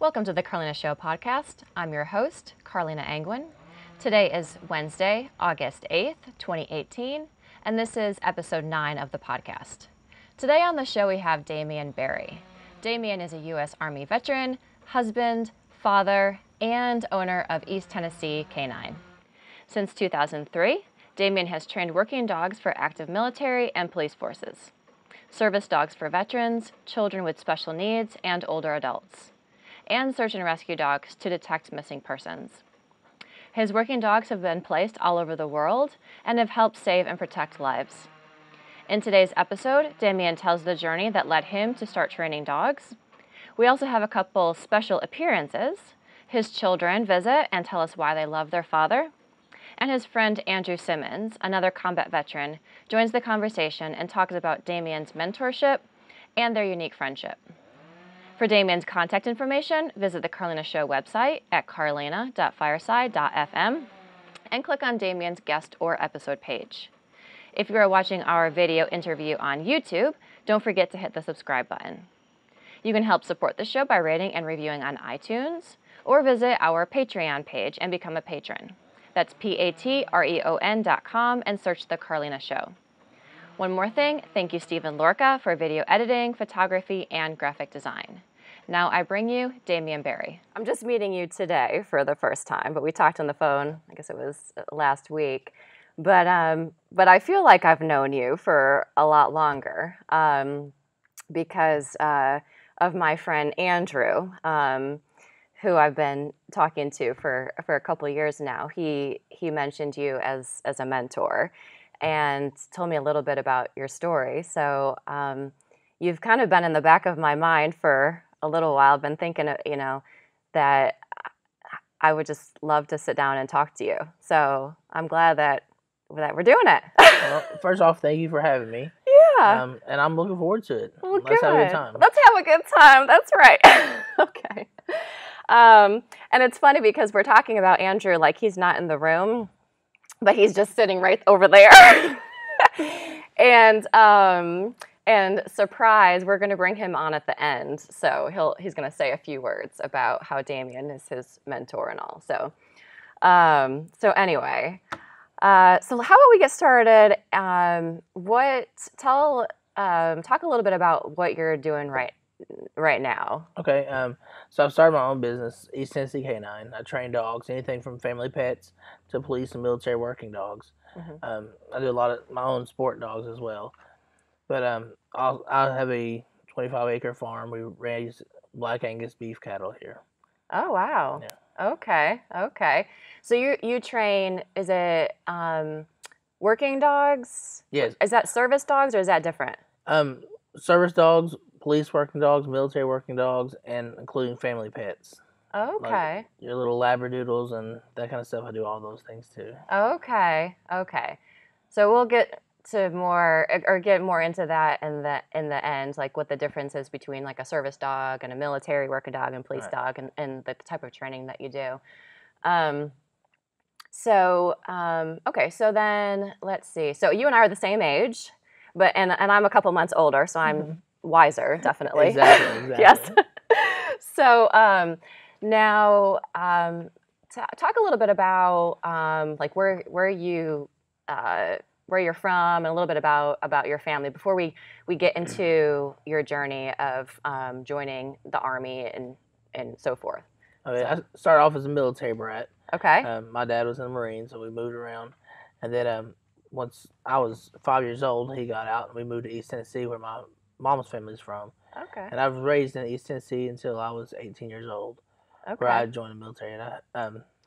Welcome to the Carleena Show podcast. I'm your host, Carleena Angwin. Today is Wednesday, August 8th, 2018, and this is episode 9 of the podcast. Today on the show we have Dameon Berry. Dameon is a U.S. Army veteran, husband, father, and owner of East Tennessee Canine. Since 2003, Dameon has trained working dogs for active military and police forces, service dogs for veterans, children with special needs, and older adults, and search and rescue dogs to detect missing persons. His working dogs have been placed all over the world and have helped save and protect lives. In today's episode, Damien tells the journey that led him to start training dogs. We also have a couple special appearances. His children visit and tell us why they love their father. And his friend Andrew Simmons, another combat veteran, joins the conversation and talks about Damien's mentorship and their unique friendship. For Damien's contact information, visit the Carleena Show website at carleena.fireside.fm and click on Damien's guest or episode page. If you are watching our video interview on YouTube, don't forget to hit the subscribe button. You can help support the show by rating and reviewing on iTunes, or visit our Patreon page and become a patron. That's patreon.com and search The Carleena Show. One more thing, thank you Stephen Lorca for video editing, photography, and graphic design. Now I bring you Dameon Berry. I'm just meeting you today for the first time, but we talked on the phone, I guess it was last week. But I feel like I've known you for a lot longer because of my friend Andrew, who I've been talking to for a couple of years now. He mentioned you as a mentor and told me a little bit about your story. So you've kind of been in the back of my mind for a little while. I've been thinking, that I would just love to sit down and talk to you. So I'm glad that we're doing it. Well, first off, thank you for having me. Yeah. And I'm looking forward to it. Well, Let's have a good time. Let's have a good time. That's right. Okay. And it's funny because we're talking about Andrew like he's not in the room, but he's just sitting right over there. And surprise, we're going to bring him on at the end. So he's going to say a few words about how Damien is his mentor and all. So anyway, so how about we get started? Talk a little bit about what you're doing right now. Okay. So I've started my own business, East Tennessee Canine. I train dogs, anything from family pets to police and military working dogs. Mm-hmm. I do a lot of my own sport dogs as well. But I'll have a 25-acre farm. We raise Black Angus beef cattle here. Oh, wow. Yeah. Okay. So you train, is it working dogs? Yes. Is that service dogs or is that different? Service dogs, police working dogs, military working dogs, and including family pets. Okay. Like your little labradoodles and that kind of stuff. I do all those things too. Okay. So we'll get more into that in the end, like what the difference is between like a service dog and a military working dog and police dog and the type of training that you do. Okay, so then let's see. So you and I are the same age, but and I'm a couple months older, so I'm wiser, definitely. Exactly. Yes. So now talk a little bit about like where you're from and a little bit about your family before we get into your journey of joining the Army and so forth. Okay, I started off as a military brat. Okay. My dad was in the Marines, so we moved around. And then once I was 5 years old, he got out, and we moved to East Tennessee, where my mom's family's from. Okay. And I was raised in East Tennessee until I was 18 years old, where I joined the military. And I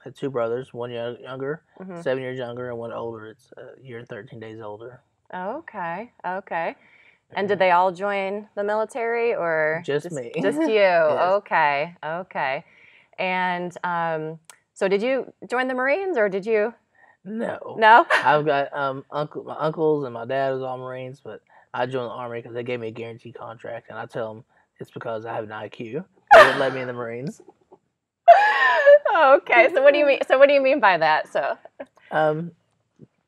had two brothers, one younger, 7 years younger, and one older. It's a year and 13 days older. Okay. And did they all join the military or just me? Just you. Yes. Okay. And so did you join the Marines or did you? No. No? I've got my uncles and my dad was all Marines, but I joined the Army because they gave me a guaranteed contract, and I tell them it's because I have an IQ. They wouldn't let me in the Marines. Okay. So what do you mean? So what do you mean by that? So.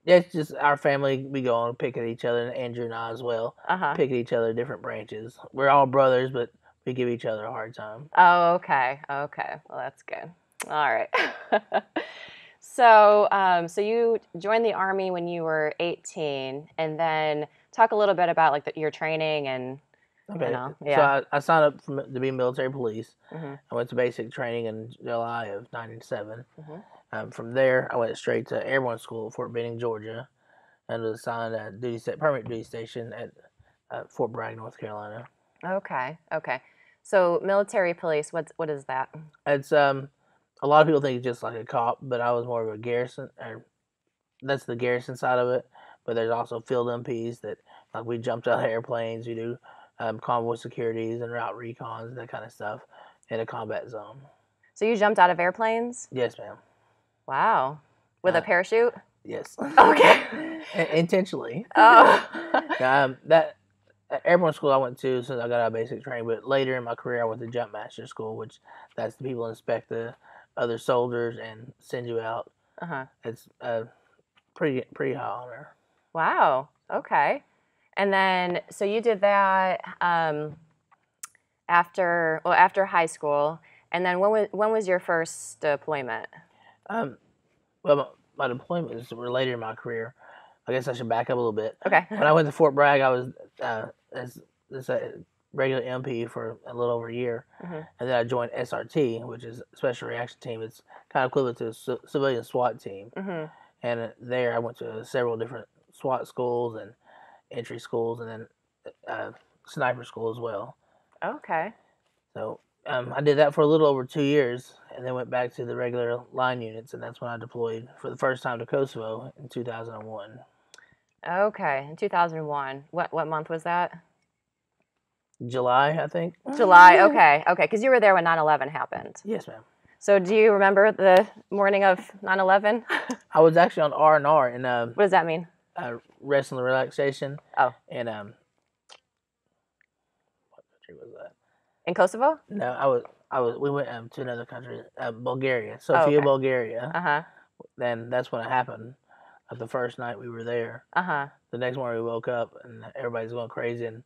It's just our family. We go on and pick at each other, and Andrew and I as well. Pick at each other, different branches. We're all brothers, but we give each other a hard time. Oh, okay. Okay. Well, that's good. All right. So, so you joined the Army when you were 18, and then talk a little bit about like your training and, Okay. you know, So yeah. I signed up to be military police. Mm-hmm. I went to basic training in July of '97. Mm-hmm. From there, I went straight to airborne school at Fort Benning, Georgia, and was assigned a permanent duty station at Fort Bragg, North Carolina. Okay. Okay. So military police, what is that? It's a lot of people think it's just like a cop, but I was more of a garrison. That's the garrison side of it. But there's also field MPs that like we jumped out of airplanes. We do convoy securities and route recons and that kind of stuff in a combat zone. So you jumped out of airplanes? Yes, ma'am. Wow. With a parachute? Yes. Okay. Intentionally. Oh. That airborne school I went to since I got out of basic training, but later in my career I went to jump master school, which that's the people inspect the other soldiers and send you out. It's pretty high honor. Wow. Okay. And then so you did that after high school, and then when was your first deployment? Well, my deployment is related to my career. I guess I should back up a little bit. Okay. When I went to Fort Bragg, I was as a regular MP for a little over a year, and then I joined SRT, which is Special Reaction Team. It's kind of equivalent to a civilian SWAT team. And there I went to several different SWAT schools and entry schools, and then sniper school as well. Okay. So I did that for a little over 2 years, and then went back to the regular line units, and that's when I deployed for the first time to Kosovo in 2001. Okay, in 2001. What month was that? July, I think. July. Okay. Okay, because you were there when 9/11 happened. Yes, ma'am. So do you remember the morning of 9/11? I was actually on R&R in What does that mean? Rest and relaxation. Oh. And what country was that? In Kosovo? No, we went to another country, Bulgaria, Sofia, Bulgaria. Then that's when it happened. Like the first night we were there. The next morning we woke up and everybody's going crazy and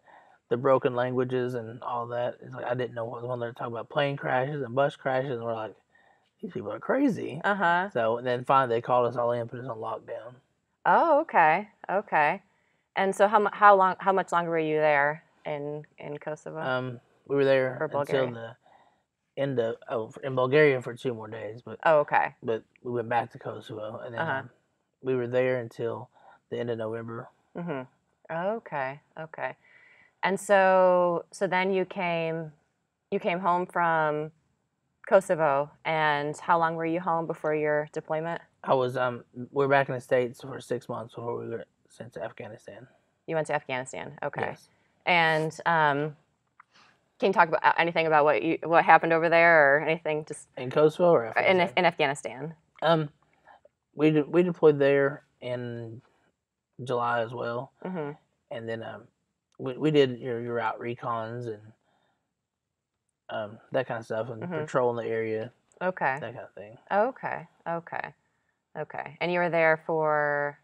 the broken languages and all that. It's like I didn't know what was when they were talking about plane crashes and bus crashes, and we're like, these people are crazy. So and then finally they called us all in, put us on lockdown. Oh, okay, okay. And so how much longer were you there in Kosovo? We were there until the end of in Bulgaria for 2 more days, but okay. But we went back to Kosovo, and then we were there until the end of November. Okay, okay. And so then you came home from Kosovo, and how long were you home before your deployment? I was we were back in the States for 6 months before we were sent to Afghanistan. You went to Afghanistan, okay. Yes. And can you talk about anything about what happened over there, or anything just in Kosovo or Afghanistan? In Afghanistan? We deployed there in July as well, and then we did your route recons and that kind of stuff, and patrolling the area. Okay. That kind of thing. Okay. Okay. Okay. And you were there for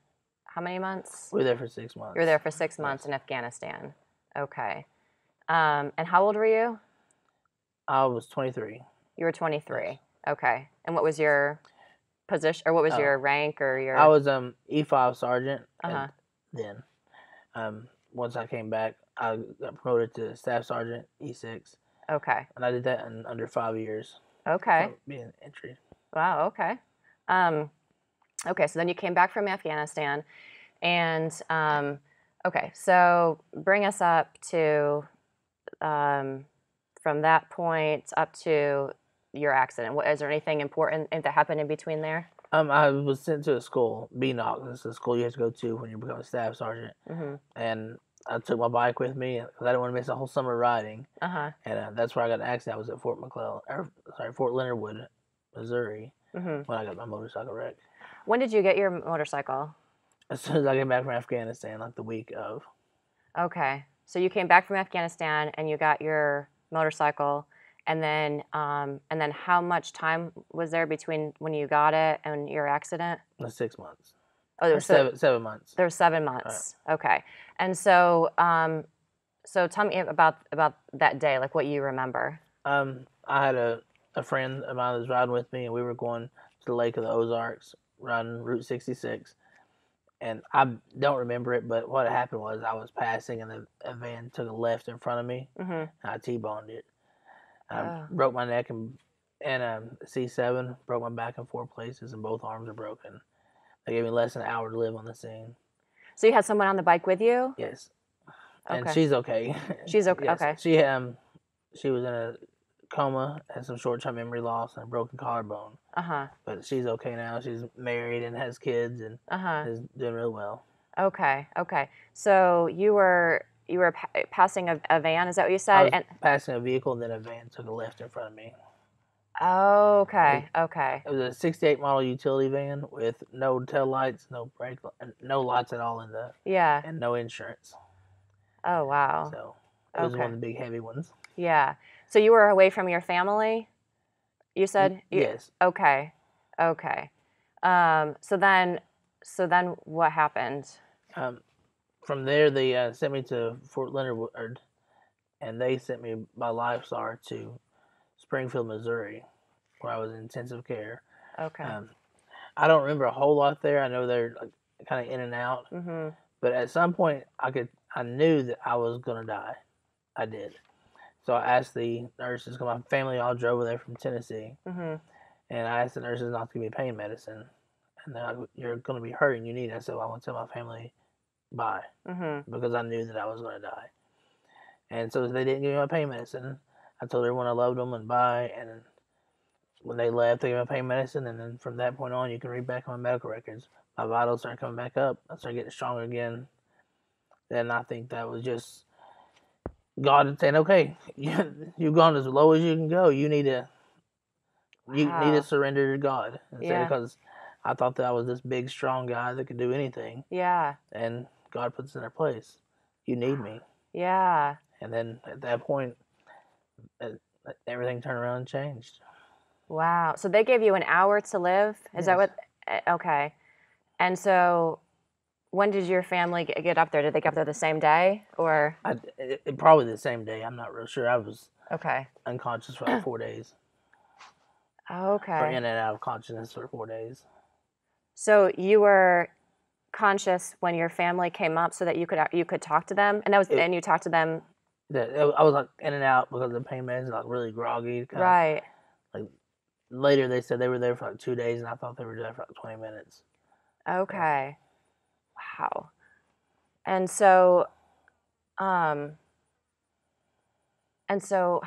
how many months? We were there for 6 months. You were there for 6 months in Afghanistan. Okay. And how old were you? I was 23. You were 23. Yes. Okay. And what was your position, or what was your rank, or your? I was E5 sergeant. And then, once I came back, I got promoted to staff sergeant E6. Okay. And I did that in under 5 years. Okay. Being entry. Wow. Okay. Okay. So then you came back from Afghanistan, and okay. So bring us up to from that point up to your accident. Is there anything important that happened in between there? I was sent to a school, BNOC. This is a school you have to go to when you become a staff sergeant. And I took my bike with me because I didn't want to miss a whole summer riding. And that's where I got an accident. I was at Fort Leonard Wood, Missouri, when I got my motorcycle wreck. When did you get your motorcycle? As soon as I came back from Afghanistan, like the week of. Okay. So you came back from Afghanistan and you got your motorcycle, and then how much time was there between when you got it and your accident? 6 months. Oh, there was 7 months. There were 7 months. Right. Okay. And so So tell me about that day, like what you remember. I had a friend of mine that was riding with me, and we were going to the Lake of the Ozarks, riding Route 66. And I don't remember it, but what happened was I was passing, and a van took a left in front of me, and I T-boned it. I broke my neck and C7, broke my back in 4 places, and both arms are broken. They gave me less than an hour to live on the scene. So you had someone on the bike with you? Yes. And she's okay. She's okay. Yes. Okay. She was in a coma, had some short-term memory loss, and a broken collarbone. But she's okay now. She's married and has kids, and is doing real well. Okay. Okay. So you were passing a van. Is that what you said? I was passing a vehicle, and then a van took a left in front of me. Okay. Okay. It was a '68 model utility van with no tail lights, no brake, no lights at all in the and no insurance. Oh wow. So it was one of the big heavy ones. Yeah. So you were away from your family, you said? Yes. Okay. Okay. So then what happened? From there, they sent me to Fort Leonard Wood, and they sent me by Lifestar to Springfield, Missouri, where I was in intensive care. Okay. I don't remember a whole lot there. I know they're like, kind of in and out. But at some point, I knew that I was going to die. I did. So I asked the nurses, because my family all drove over there from Tennessee, and I asked the nurses not to give me pain medicine. And they're like, you're going to be hurting, you need it. I said, well, I want to tell my family bye, because I knew that I was going to die. And so they didn't give me my pain medicine. I told everyone I loved them and bye, and when they left, they gave me my pain medicine, and then from that point on, you can read back on my medical records. My vitals started coming back up. I started getting stronger again. Then I think that was just God saying, okay, you've gone as low as you can go. You need to surrender to God. Because I thought that I was this big, strong guy that could do anything. Yeah. And God puts us in our place. You need me. Yeah. And then at that point, everything turned around and changed. Wow. So they gave you an hour to live? Is that what? Okay. And so when did your family get up there? Did they get up there the same day, or? Probably the same day. I'm not real sure. I was unconscious for like 4 days. Okay. Or in and out of consciousness for 4 days. So you were conscious when your family came up, so that you could talk to them, and and you talked to them. I was like in and out because of the pain meds, like really groggy. Right. Like later, they said they were there for like 2 days, and I thought they were there for like 20 minutes. Okay. Wow. And so, how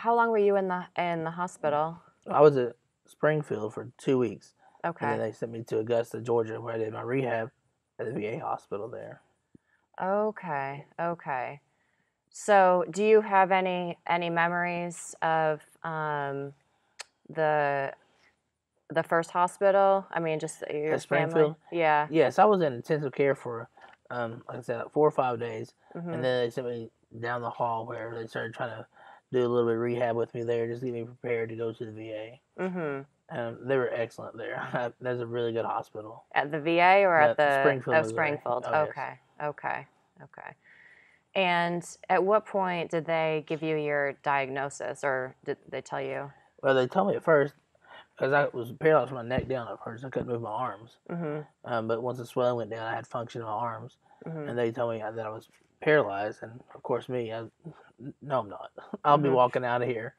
long were you in the hospital? I was at Springfield for 2 weeks. Okay. And then they sent me to Augusta, Georgia, where I did my rehab at the VA hospital there. Okay. Okay. So, do you have any memories of the first hospital? I mean, just your at Springfield? Family? Yeah. Yes, I was in intensive care for, like I said, like 4 or 5 days. And then they sent me down the hall where they started trying to do a little bit of rehab with me there, just to get me prepared to go to the VA. They were excellent there. That's a really good hospital. At the VA or at the Springfield? Springfield. Oh, okay. Yes. Okay. And at what point did they give you your diagnosis, or did they tell you? Well, they told me at first, because I was paralyzed from my neck down at first. I couldn't move my arms. But once the swelling went down, I had function in my arms. And they told me that I was paralyzed. And, of course, no, I'm not. I'll be walking out of here.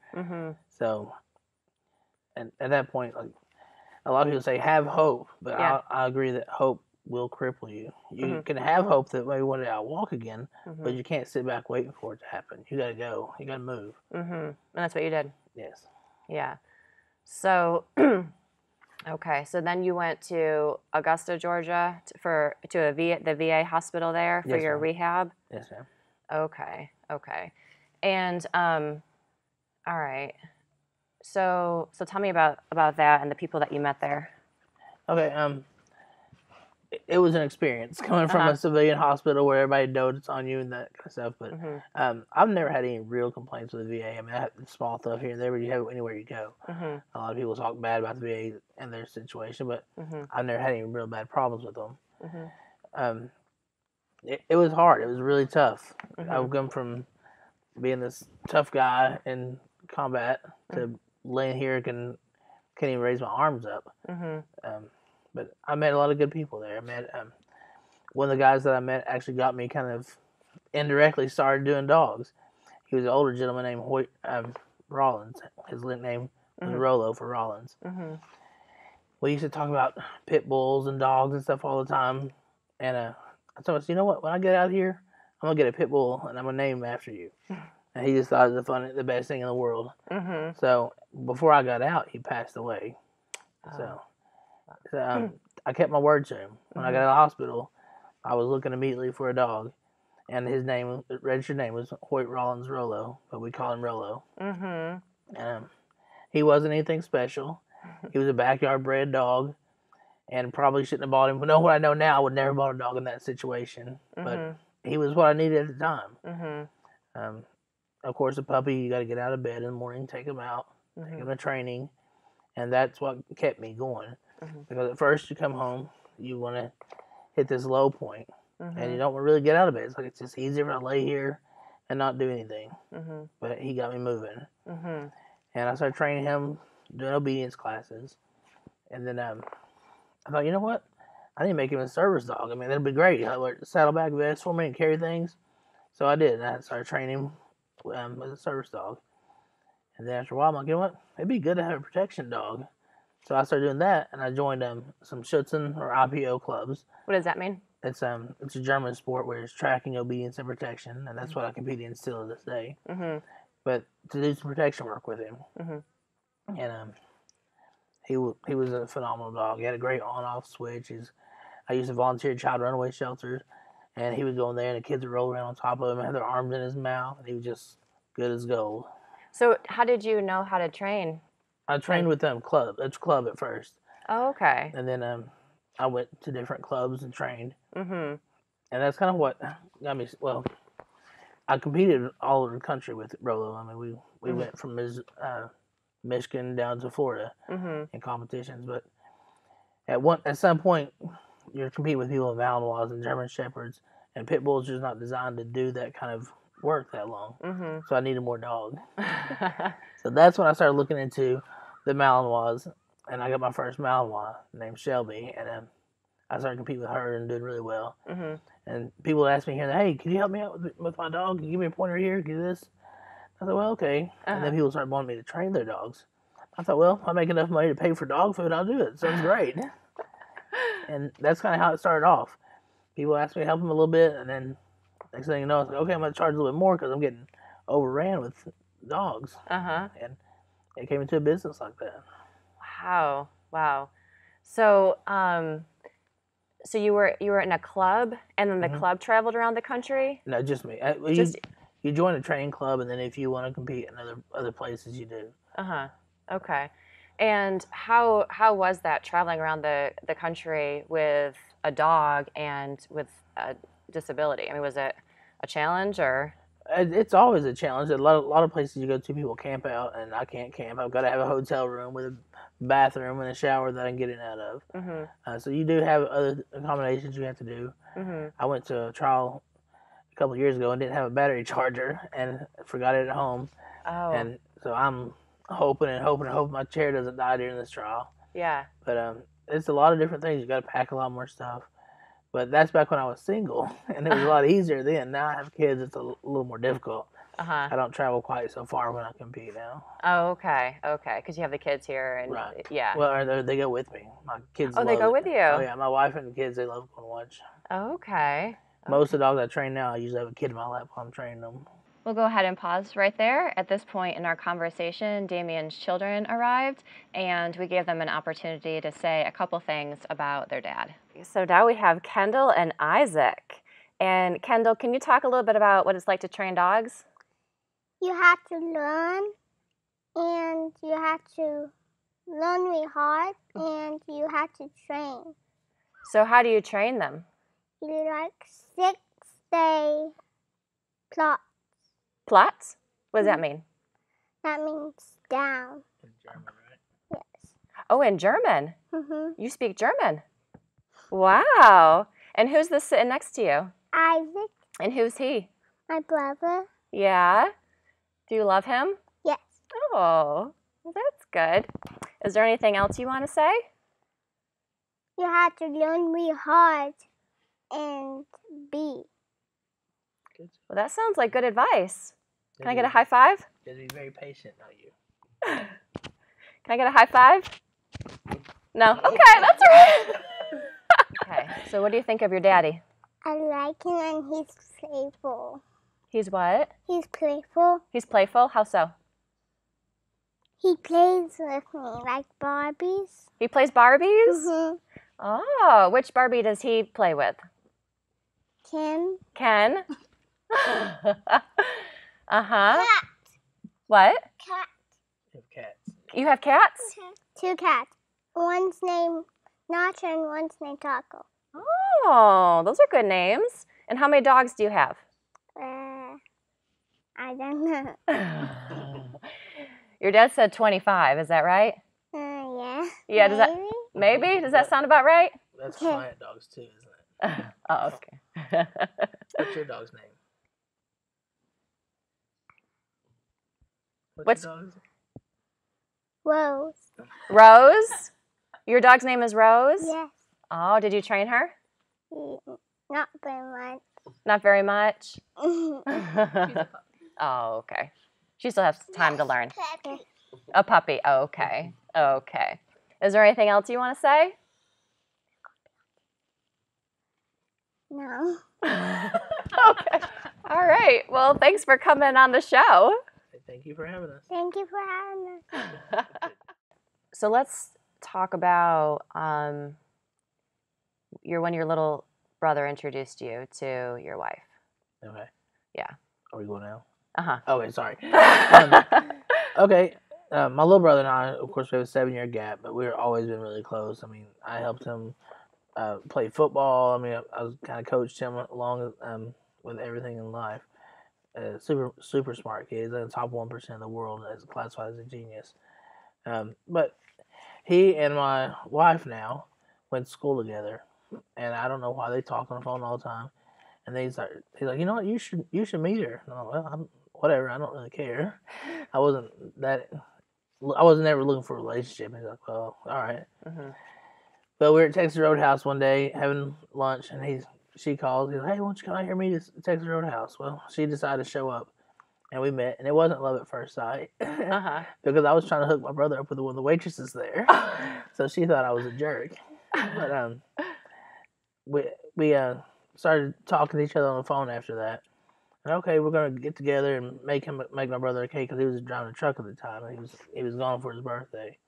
So, and at that point, like, a lot of people say, have hope. But I agree that hope will cripple you. You can have hope that maybe one day I'll walk again, but you can't sit back waiting for it to happen. You got to go. You got to move. And that's what you did? Yes. Yeah. So, okay. So then you went to Augusta, Georgia the VA hospital there for your rehab? Yes, ma'am. Okay. And, all right. So tell me about that and the people that you met there. Okay. It was an experience coming from a civilian hospital where everybody dotes on you and that kind of stuff. But I've never had any real complaints with the VA. I mean, I have small stuff here and there, but you have it anywhere you go. A lot of people talk bad about the VA and their situation, but I've never had any real bad problems with them. It was hard. It was really tough. I've come from being this tough guy in combat to laying here can't even raise my arms up. But I met a lot of good people there. I met one of the guys that I met actually got me kind of indirectly started doing dogs. He was an older gentleman named Rollins. His nickname was Rolo for Rollins. We used to talk about pit bulls and dogs and stuff all the time. And I told him, you know what? When I get out here, I'm going to get a pit bull and I'm going to name him after you. And he just thought it was the best thing in the world. So before I got out, he passed away. So I kept my word to him. When I got out of the hospital, I was looking immediately for a dog. And his registered name was Hoyt Rollins Rolo, but we call him Rolo. He wasn't anything special. He was a backyard bred dog, and probably shouldn't have bought him. But knowing what I know now, I would never bought a dog in that situation. But he was what I needed at the time. Of course, a puppy, you got to get out of bed in the morning, take him out, take him to training, and that's what kept me going. Because at first you come home, you want to hit this low point. And you don't really get out of bed. It's just easier to lay here and not do anything. But he got me moving. And I started training him, doing obedience classes. And then I thought, you know what? I need to make him a service dog. I mean, that'd be great. I wear saddleback vest for me and carry things. So I did. And I started training him as a service dog. And then after a while, I'm like, you know what? It'd be good to have a protection dog. So I started doing that, and I joined some Schützen or IPO clubs. What does that mean? It's a German sport where it's tracking, obedience, and protection, and that's what I compete in still to this day. But to do some protection work with him, and he was a phenomenal dog. He had a great on-off switch. I used to volunteer at child runaway shelters, and he would go in there, and the kids would roll around on top of him and have their arms in his mouth, and he was just good as gold. So how did you know how to train? I trained with club at first. Oh, okay. And then I went to different clubs and trained. And that's kind of what got me. Well, I competed all over the country with Rolo. I mean, we went from Michigan down to Florida in competitions. But at some point, you're competing with people with Malinois and German Shepherds, and pit bulls are just not designed to do that kind of work that long. So I needed more dog. So that's when I started looking into the Malinois, and I got my first Malinois named Shelby, and I started competing with her and doing really well. And people would ask me here, hey, can you help me out with my dog? Can you give me a pointer here? Can you do this? I thought, well, okay. And then people started wanting me to train their dogs. I thought, well, if I make enough money to pay for dog food, I'll do it. Sounds great. And that's kind of how it started off. People asked me to help them a little bit, and then next thing you know, I was like, okay, I'm going to charge a little bit more because I'm getting overran with dogs. And it came into a business like that. Wow. So, so you were in a club, and then the club traveled around the country? No, just me. You join a training club, and then if you want to compete in other places, you do. Okay. And how was that, traveling around the country with a dog and with a disability? I mean, was it a challenge or? It's always a challenge. A lot of places you go to, people camp out, and I can't camp. I've got to have a hotel room with a bathroom and a shower that I can get in and out of. So you do have other accommodations you have to do. I went to a trial a couple of years ago and didn't have a battery charger and forgot it at home. And so I'm hoping my chair doesn't die during this trial. Yeah. But it's a lot of different things. You got to pack a lot more stuff. But that's back when I was single, and it was a lot easier then. Now I have kids, it's a little more difficult. I don't travel quite so far when I compete now. Oh, okay, because you have the kids here, and right. Yeah. Well, they go with me. My kids. Oh, they go with you. Oh yeah, my wife and the kids, they love going to watch. Oh, okay. Most of the dogs I train now, I usually have a kid in my lap while I'm training them. We'll go ahead and pause right there. At this point in our conversation, Damien's children arrived, and we gave them an opportunity to say a couple things about their dad. So now we have Kendall and Isaac. And Kendall, can you talk a little bit about what it's like to train dogs? You have to learn, and you have to learn really hard, and you have to train. So how do you train them? You like 6-day plots. Plots? What does that mean? That means down. In German, right? Yes. Oh, in German? You speak German? Wow. And who's this sitting next to you? Isaac. And who's he? My brother. Yeah? Do you love him? Yes. Oh, that's good. Is there anything else you want to say? You have to learn really hard and be. Good. Well, that sounds like good advice. Can I get a high five? You have to be very patient, not you. Can I get a high five? No? Okay, that's all right. Okay, so what do you think of your daddy? I like him and he's playful. He's what? He's playful. He's playful? How so? He plays with me like Barbies. He plays Barbies? Mm-hmm. Oh, which Barbie does he play with? Ken. Ken? Uh-huh. Cat. What? Cat. You have cats. You have cats? Two cats. One's named Nacho and one's named Taco. Oh, those are good names. And how many dogs do you have? I don't know. Your dad said 25, is that right? Yeah. Yeah, does that maybe? Does that sound about right? That's client dogs too, isn't it? Oh, okay. What's your dog's name? What's your dog's name? Rose. Rose? Your dog's name is Rose? Yes. Oh, did you train her? Not very much. Not very much. Oh, okay. She still has time to learn. A puppy. Oh, okay. Okay. Is there anything else you want to say? No. Okay. All right. Well, thanks for coming on the show. Thank you for having us. Thank you for having us. So let's talk about when your little brother introduced you to your wife. Okay. Yeah. Are we going now? Uh-huh. Okay, sorry. Okay. My little brother and I, of course, we have a 7-year gap, but we've always been really close. I mean, I helped him play football. I mean, I was kind of coached him along with everything in life. Super smart kid. He's in the top 1% of the world as classified as a genius. But he and my wife now went to school together, and I don't know why they talk on the phone all the time. And then he's like, you know what? You should meet her. And I'm like, well, whatever. I don't really care. I wasn't ever looking for a relationship. He's like, well, all right. Mm-hmm. But we were at Texas Roadhouse one day having lunch, and she calls. He's like, hey, why don't you come out here and meet us at Texas Roadhouse? Well, she decided to show up, and we met. And it wasn't love at first sight, because I was trying to hook my brother up with one of the waitresses there. So she thought I was a jerk. But we started talking to each other on the phone after that. And okay, we're gonna get together and make my brother a cake because he was driving a truck at the time. And he was gone for his birthday.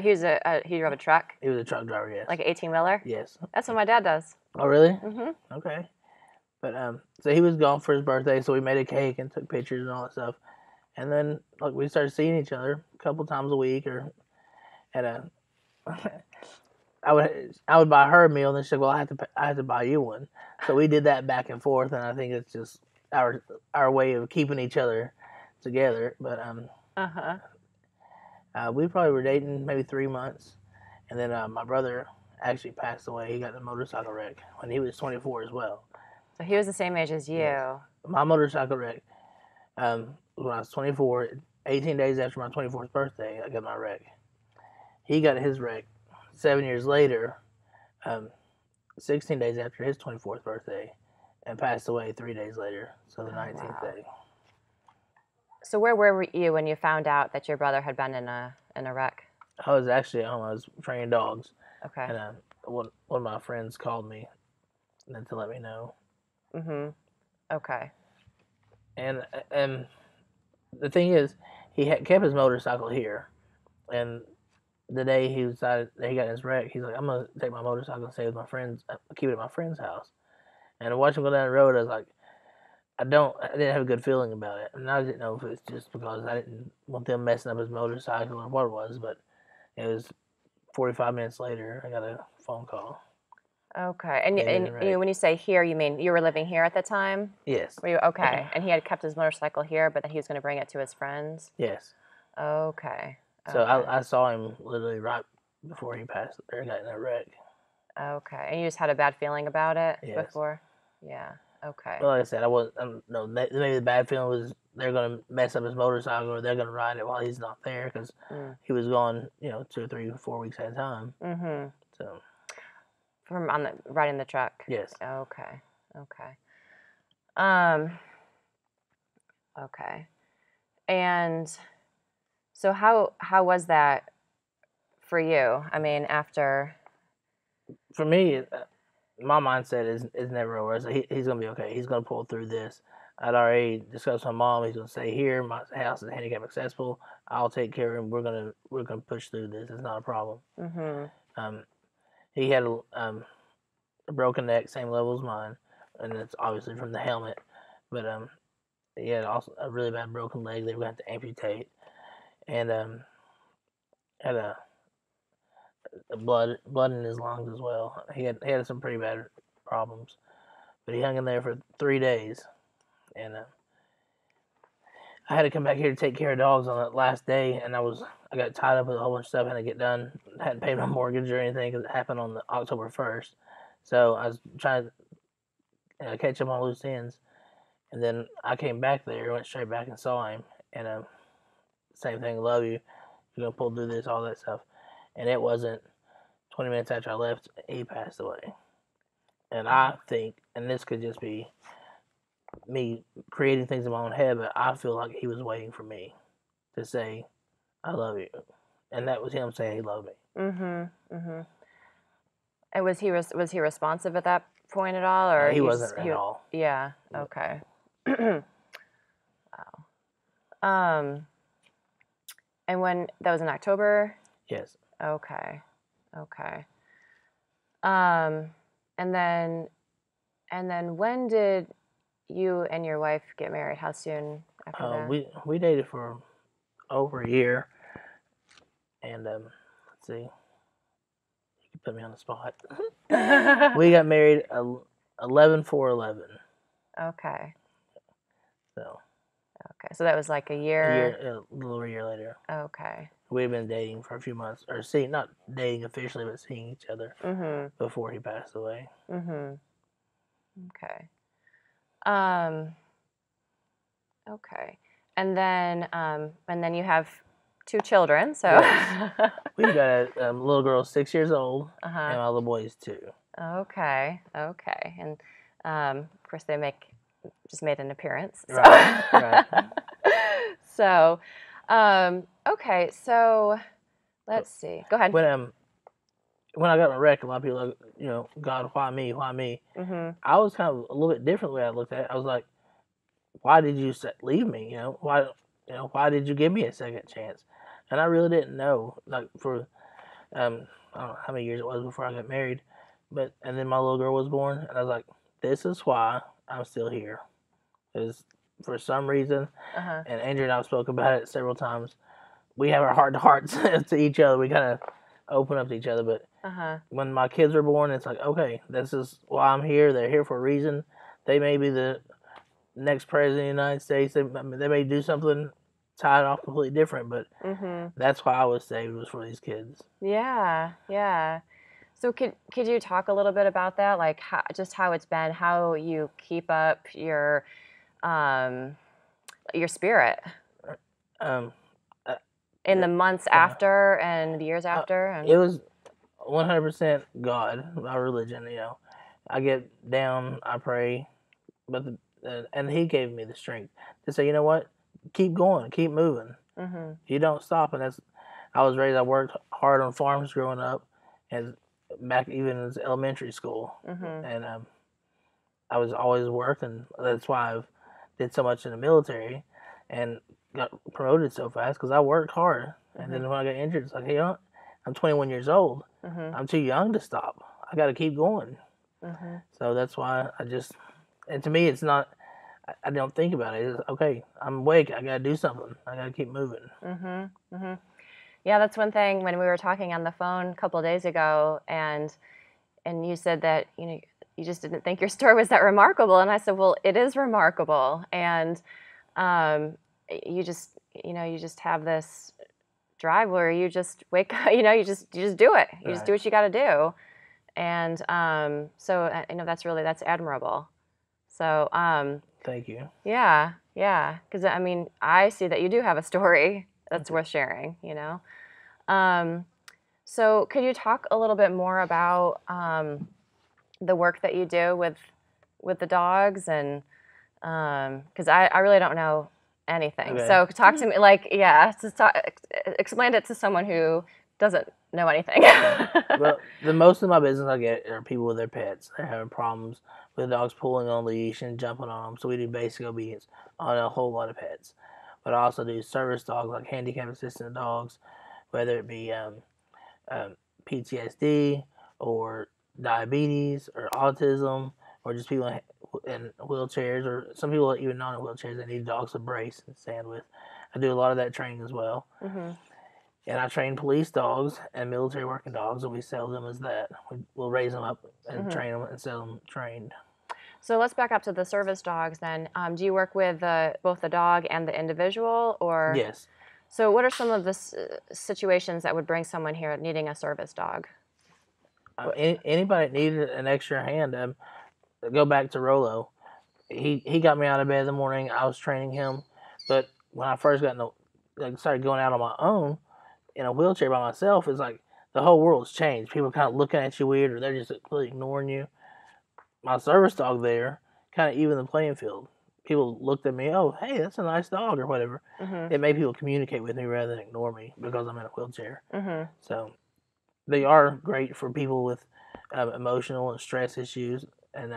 He drove a truck? He was a truck driver, yes. Like an 18-wheeler? Yes. That's what my dad does. Oh, really? Mm-hmm. Okay. But so he was gone for his birthday, so we made a cake and took pictures and all that stuff. And then we started seeing each other a couple times a week, and I would buy her a meal, and then she'd say, well, I have to buy you one. So we did that back and forth, and I think it's just our way of keeping each other together. But we probably were dating maybe 3 months, and then my brother actually passed away. He got in a motorcycle wreck when he was 24 as well. So he was the same age as you. Yes. My motorcycle wreck, when I was 24, 18 days after my 24th birthday, I got my wreck. He got his wreck 7 years later, 16 days after his 24th birthday, and passed away 3 days later, so the 19th day. So where were you when you found out that your brother had been in a wreck? I was actually at home. I was training dogs. Okay. And one of my friends called me to let me know. Mm-hmm. Okay. And the thing is, he had kept his motorcycle here, and the day he decided that he got in his wreck, he's like, I'm gonna take my motorcycle and stay with my friends, keep it at my friend's house. And I watched him go down the road. I was like, I didn't have a good feeling about it, and I didn't know if it was just because I didn't want them messing up his motorcycle or what it was. But it was 45 minutes later, I got a phone call. Okay, and when you say here, you mean you were living here at the time? Yes. Were you okay? And he had kept his motorcycle here, but then he was going to bring it to his friends. Yes. Okay. So I saw him literally right before he passed or got in that wreck. Okay, and you just had a bad feeling about it yes. before? Yeah. Okay. Well, like I said, maybe the bad feeling was they're going to mess up his motorcycle or they're going to ride it while he's not there because he was gone, 2 or 3 or 4 weeks at a time. Mm-hmm. So. From riding the truck? Yes. Okay. Okay. And so how was that for you? I mean, after... For me, my mindset is never over. So he's going to be okay. He's going to pull through this. I'd already discussed with my mom. He's going to stay here. My house is handicap accessible. I'll take care of him. We're gonna push through this. It's not a problem. Mm-hmm. He had a broken neck, same level as mine, and it's obviously from the helmet. But he had also a really bad broken leg. They were going to have to amputate, and had a blood in his lungs as well. He had some pretty bad problems, but he hung in there for 3 days, and I had to come back here to take care of dogs on that last day, and I got tied up with a whole bunch of stuff I had to get done. Hadn't paid my mortgage or anything because it happened on October 1st, so I was trying to catch up on loose ends, and then I came back there, went straight back and saw him, and same thing, love you, you're gonna pull through this, all that stuff. And it wasn't 20 minutes after I left, he passed away. And I think, and this could just be me creating things in my own head, but I feel like he was waiting for me to say, I love you. And that was him saying he loved me. Mm-hmm. Mm-hmm. And was he responsive at that point at all? Or he wasn't at all. Yeah, okay. Wow. And when, that was in October? Yes. Okay. And then when did you and your wife get married? How soon after that? We dated for over a year, and let's see, you can put me on the spot. We got married 11/4/11. Okay. So that was like a year. A little over a year later. Okay. We'd been dating for a few months, or not dating officially, but seeing each other before he passed away. Mm-hmm. Okay. Okay. And then you have 2 children, so. Yes. We've got a little girl 6 years old, and my little boy is 2. Okay. And of course they just made an appearance. So. Right. So, okay, so let's see. Go ahead. When I got in a wreck, a lot of people like, God, why me? Why me? Mm-hmm. I was kind of a little bit different the way I looked at it. I was like, why did you leave me? Why did you give me a second chance? And I really didn't know. Like for I don't know how many years it was before I got married, and then my little girl was born, and I was like, this is why I'm still here. Is for some reason, and Andrew and I have spoken about it several times. We have our heart-to-hearts to each other. We kind of open up to each other. But when my kids were born, it's like, okay, this is why I'm here. They're here for a reason. They may be the next president of the United States. They may do something tied off completely different, but that's why I was saved, was for these kids. Yeah. So could you talk a little bit about that, like how it's been, how you keep up your spirit in the months after and the years after? It was 100% God, my religion. I get down, I pray, but and He gave me the strength to say, you know what, keep going, keep moving. You don't stop, and I was raised. I worked hard on farms growing up, and back even in elementary school, and I was always working. That's why I did so much in the military, and got promoted so fast because I worked hard. And then when I got injured, it's like, hey, I'm 21 years old. I'm too young to stop. I got to keep going. So that's why and to me, it's not. I don't think about it. It's okay. I'm awake. I got to do something. I got to keep moving. Yeah, that's one thing when we were talking on the phone a couple of days ago, and you said that you just didn't think your story was that remarkable, and I said, well, it is remarkable, and you just have this drive where you just wake up, you just do it, you just do what you got to do, and so that's admirable. So thank you. Yeah, Yeah, because I mean, I see that you do have a story that's worth sharing, you know. So could you talk a little bit more about the work that you do with the dogs, and because I really don't know anything. Okay. So talk to me, like, yeah, explain it to someone who doesn't know anything. Well, the most of my business I get are people with their pets. They're having problems with dogs pulling on leash and jumping on them. So we do basic obedience on a whole lot of pets. But I also do service dogs, like handicap assistant dogs, whether it be PTSD or diabetes or autism or just people in wheelchairs, or some people even not in wheelchairs that need dogs to brace and stand with. I do a lot of that training as well. Mm-hmm. And I train police dogs and military working dogs, and we sell them as that. We'll raise them up and train them and sell them trained. So let's back up to the service dogs then. Do you work with both the dog and the individual, or? Yes. So what are some of the situations that would bring someone here needing a service dog? Anybody that needed an extra hand, go back to Rolo. He got me out of bed in the morning. I was training him, but when I first started going out on my own in a wheelchair by myself, it's like the whole world's changed. People are kind of looking at you weird, or they're just completely ignoring you. My service dog there kind of evened the playing field. People looked at me, oh, hey, that's a nice dog, or whatever. Mm-hmm. It made people communicate with me rather than ignore me because I'm in a wheelchair. Mm-hmm. So they are great for people with emotional and stress issues and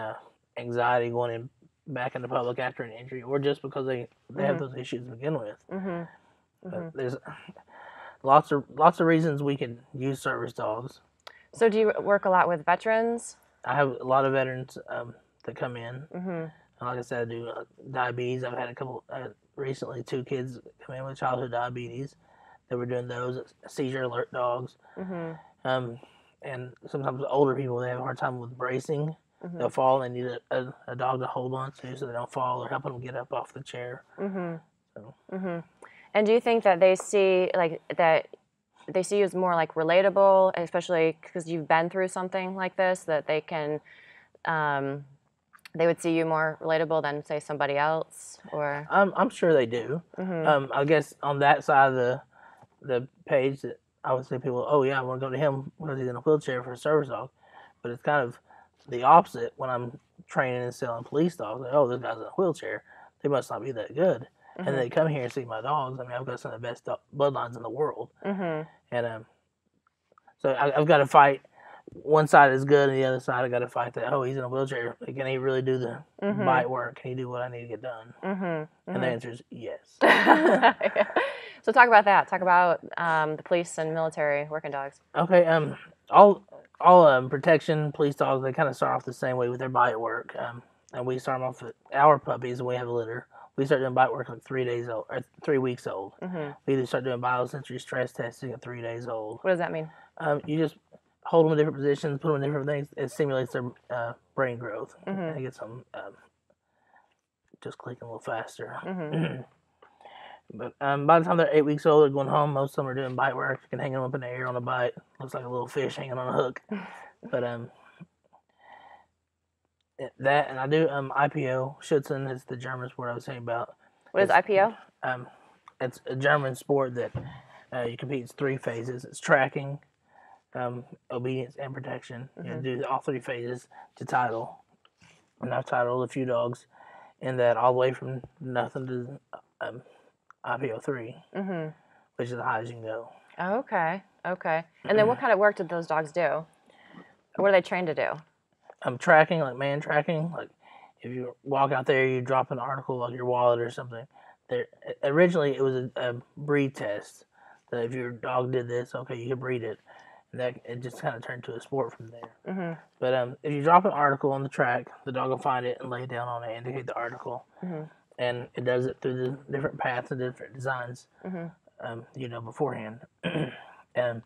anxiety going back into public after an injury, or just because they have those issues to begin with. Mm-hmm. But there's lots of reasons we can use service dogs. So do you work a lot with veterans? I have a lot of veterans that come in. Mm-hmm. Like I said, I do diabetes. I've had a couple recently, 2 kids come in with childhood diabetes. They were doing those seizure alert dogs. Mm-hmm. And sometimes older people, they have a hard time with bracing. Mm-hmm. They'll fall and they need a dog to hold on to so they don't fall, or helping them get up off the chair. Mm-hmm. So. Mm-hmm. And do you think that they see you as more like relatable, especially because you've been through something like this, that they can, they would see you more relatable than say somebody else? Or I'm sure they do. Mm-hmm. I guess on that side of the page, that I would say people, oh yeah, I want to go to him because he's in a wheelchair for a service dog. But it's kind of the opposite when I'm training and selling police dogs. Like, oh, this guy's in a wheelchair. They must not be that good. Mm-hmm. And then they come here and see my dogs. I mean, I've got some of the best bloodlines in the world. Mm-hmm. And so I've got to fight. One side is good, and the other side I got to fight that. Oh, he's in a wheelchair. Can he really do the bite work? Can he do what I need to get done? Mm-hmm. And the answer is yes. Yeah. So talk about that. Talk about the police and military working dogs. Okay. All protection police dogs, they kind of start off the same way with their bite work. And we start them off with our puppies, and we have a litter. We start doing bite work like 3 days old, or 3 weeks old. Mm-hmm. We either start doing biosensory stress testing at 3 days old. What does that mean? You just hold them in different positions, put them in different things. It stimulates their brain growth. Mm-hmm. And it gets them just clicking a little faster. Mm-hmm. But by the time they're 8 weeks old, they're going home. Most of them are doing bite work. You can hang them up in the air on a bite. Looks like a little fish hanging on a hook. But that, and I do IPO. Schützen is the German sport I was saying about. What is IPO? It's a German sport that you compete in 3 phases. It's tracking, obedience, and protection. Mm-hmm. You do all 3 phases to title. And I've titled a few dogs in that, all the way from nothing to IPO 3, mm-hmm. which is the highest you can go. Oh, okay. And then what kind of work did those dogs do? What are they trained to do? Tracking, like man tracking. Like if you walk out there, you drop an article like your wallet or something. Originally, it was a breed test. That if your dog did this, okay, you could breed it. And that it just kind of turned to a sport from there. Mm-hmm. But if you drop an article on the track, the dog will find it and lay down on it, indicate the article. Mm-hmm. And it does it through the different paths and different designs, mm-hmm. Beforehand. And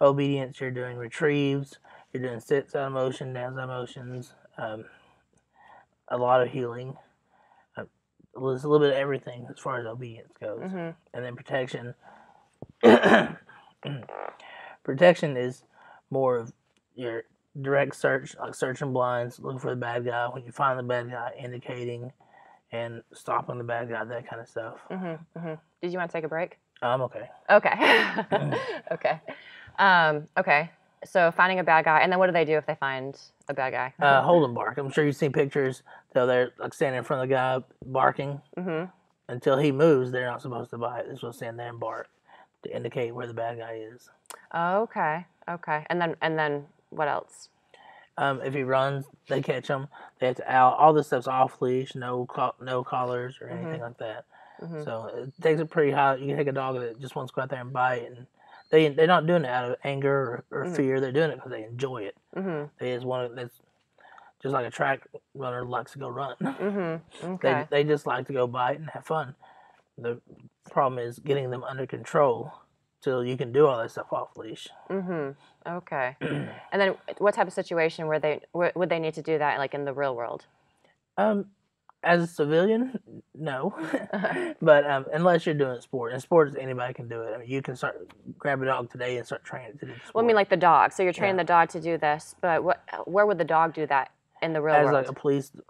obedience, you're doing retrieves, you're doing sits out of motion, downs out of motions, a lot of healing. There's a little bit of everything as far as obedience goes. Mm-hmm. And then protection. Protection is more of your direct search, like searching blinds, looking for the bad guy. When you find the bad guy, indicating and stopping the bad guy, that kind of stuff. Did you want to take a break? I'm okay. Okay. Okay. Okay. So finding a bad guy, and then what do they do if they find a bad guy? Hold and bark. I'm sure you've seen pictures. So they're like standing in front of the guy barking. Until he moves, they're not supposed to bite. They're supposed to stand there and bark to indicate where the bad guy is. Okay. Okay. And then what else? If he runs, they catch him. They have to out. All this stuff's off leash, no collars or anything like that. So it takes it pretty high. You can take a dog that just wants to go out there and bite, and they're not doing it out of anger or fear. They're doing it because they enjoy it. They just want it. It's just like a track runner likes to go run. Okay. They just like to go bite and have fun. The problem is getting them under control till you can do all that stuff off leash. Okay. And then what type of situation would they need to do that, like in the real world? As a civilian, no. But unless you're doing sport. In sports, anybody can do it. I mean, you can grab a dog today and start training to do sport. Well, I mean, like the dog. So you're training the dog to do this, but where would the dog do that in the real world? As like a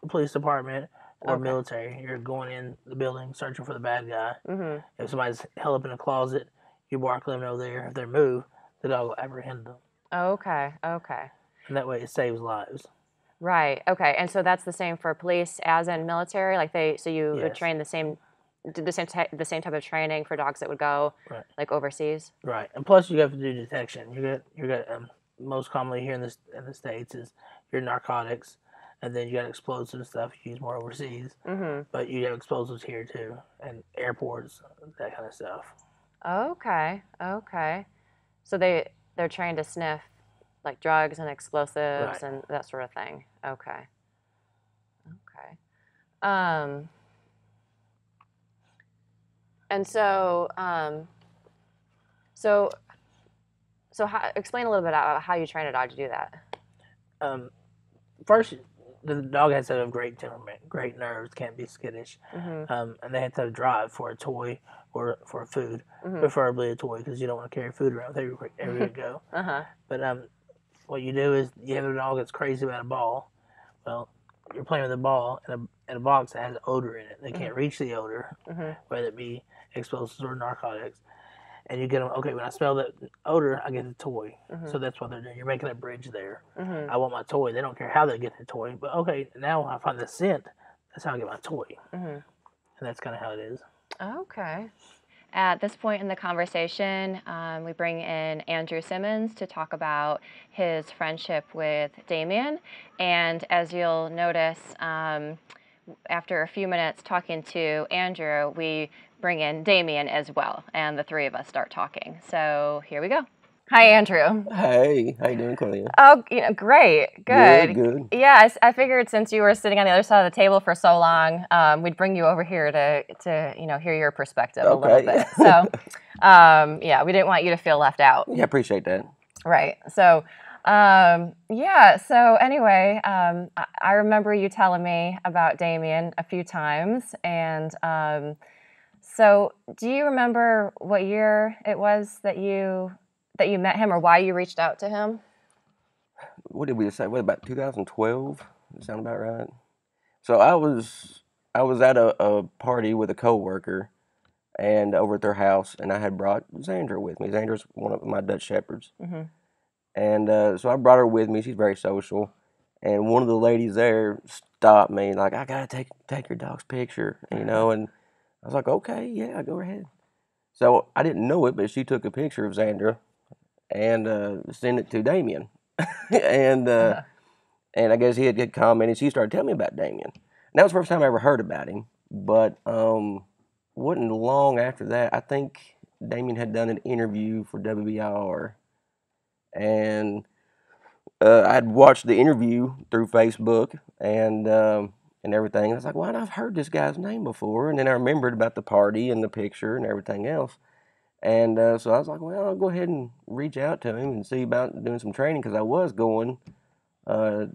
police department or military. You're going in the building, searching for the bad guy. If somebody's held up in a closet, you bark, let them know there. If they move, the dog will apprehend them. Okay. Okay. And that way it saves lives. Right. Okay. And so that's the same for police as in military. Like you would train the same type of training for dogs that would go like overseas. Right. And plus you have to do detection. You got most commonly here in the States is your narcotics, and then you got explosive stuff you use more overseas. But you have explosives here too, and airports, that kind of stuff. Okay. Okay. So they're trained to sniff like drugs and explosives and that sort of thing. Okay. Okay. And so explain a little bit about how you train a dog to do that. First, the dog has to have great temperament, great nerves, can't be skittish, and they have to have drive for a toy or for food, preferably a toy because you don't want to carry food around everywhere you go. But what you do is you have a dog that's crazy about a ball. Well, you're playing with a ball in a box that has odor in it. They can't reach the odor, whether it be explosives or narcotics. And you get them, okay, when I smell that odor, I get the toy. So that's what they're doing. You're making a bridge there. I want my toy. They don't care how they get the toy. But, okay, now I find the scent. That's how I get my toy. And that's kind of how it is. Okay. At this point in the conversation, we bring in Andrew Simmons to talk about his friendship with Dameon. And as you'll notice, after a few minutes talking to Andrew, we bring in Damien as well, and the three of us start talking. So here we go. Hi, Andrew. Hey, how you doing, Carleena? Oh, great, good. Good. Yeah, I figured since you were sitting on the other side of the table for so long, we'd bring you over here to hear your perspective a little bit. So, yeah, we didn't want you to feel left out. Yeah, appreciate that. Right. So, yeah. So anyway, I remember you telling me about Dameon a few times, and so do you remember what year it was that you met him, or why you reached out to him? What did we say? What, about 2012? Does that sound about right? So I was at a party with a coworker, and over at their house, and I had brought Xandra with me. Xandra's one of my Dutch Shepherds. And so I brought her with me. She's very social. And one of the ladies there stopped me, like, I got to take your dog's picture, and I was like, okay, yeah, go ahead. So I didn't know it, but she took a picture of Xandra and sent it to Damien. And I guess he had commented. She started telling me about Damien. And that was the first time I ever heard about him. But wasn't long after that, I think Damien had done an interview for WBIR. And I'd watched the interview through Facebook and everything. And I was like, well, I've heard this guy's name before. And then I remembered about the party and the picture and everything else. And so I was like, well, I'll go ahead and reach out to him and see about doing some training, because I was going, gosh,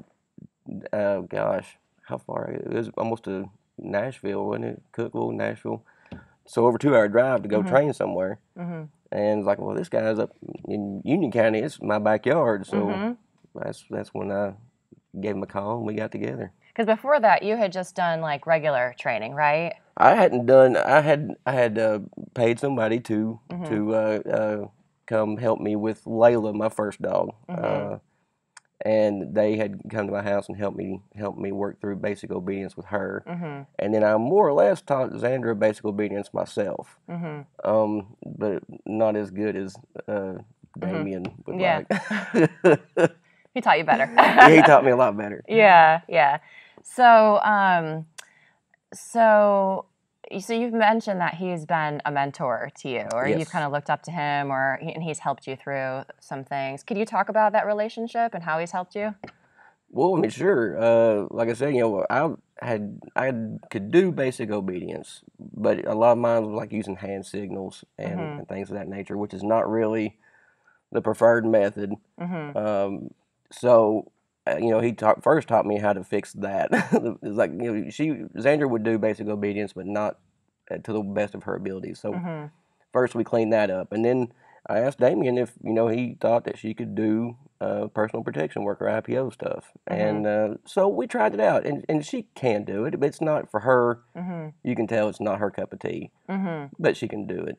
how far? It was almost to Nashville, wasn't it? Cookville, Nashville. So over 2-hour drive to go train somewhere. And it's like, well, this guy's up in Union County. It's my backyard. So that's when I gave him a call and we got together. Because before that, you had just done like regular training, right? I hadn't done. I had paid somebody to come help me with Layla, my first dog, and they had come to my house and helped me work through basic obedience with her, and then I more or less taught Xandra basic obedience myself, but not as good as Damien would like. He taught you better. Yeah, he taught me a lot better. Yeah. So you've mentioned that he's been a mentor to you, or Yes. you've kind of looked up to him, and he's helped you through some things. Could you talk about that relationship and how he's helped you? Well, I mean, sure. Like I said, I could do basic obedience, but a lot of mine was like using hand signals and things of that nature, which is not really the preferred method. So, he first taught me how to fix that. It's like, Xandra would do basic obedience, but not to the best of her abilities. So first we cleaned that up, and then I asked Damien if he thought that she could do personal protection work or IPO stuff, and so we tried it out, and she can do it, but it's not for her. You can tell it's not her cup of tea, but she can do it.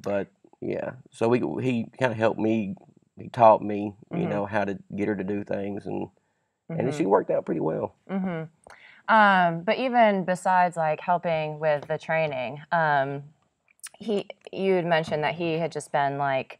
But yeah, so he kind of helped me. He taught me, how to get her to do things, and she worked out pretty well. But even besides like helping with the training, you had mentioned that he had just been like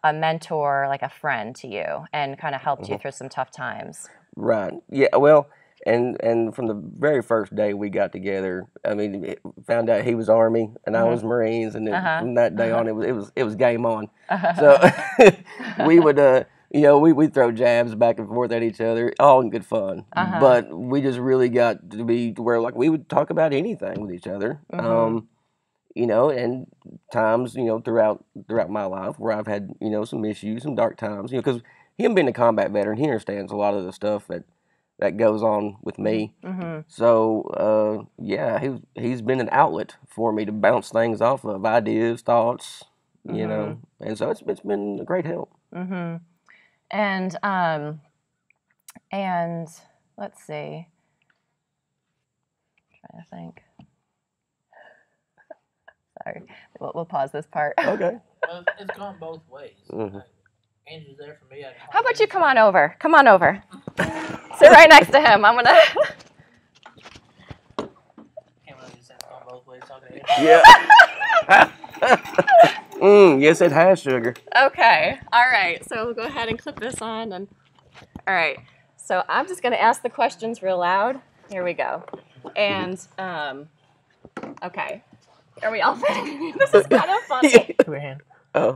a mentor, like a friend to you, and kind of helped you through some tough times. Right. Yeah. Well, and from the very first day we got together, I mean, found out he was Army and I was Marines, and from that day on, it was game on. So we would, we'd throw jabs back and forth at each other, all in good fun. But we just really got to be to where like we would talk about anything with each other. And times, throughout my life where I've had, some issues, some dark times, because him being a combat veteran, he understands a lot of the stuff that goes on with me. So, he's been an outlet for me to bounce things off of, ideas, thoughts, and so it's been a great help. And let's see. I'm trying to think. Sorry, we'll pause this part. Okay. Well, it's gone both ways. Andrew's there for me. How about you come on over? Come on over. Sit right next to him. I'm gonna. Can't really say it's gone both ways talking to Yeah. Yes, it has sugar. Okay. All right. So we'll go ahead and clip this on. And all right. So I'm just gonna ask the questions real loud. Here we go. And okay. Are we all thinking? This is kind of funny. Give your hand. Oh.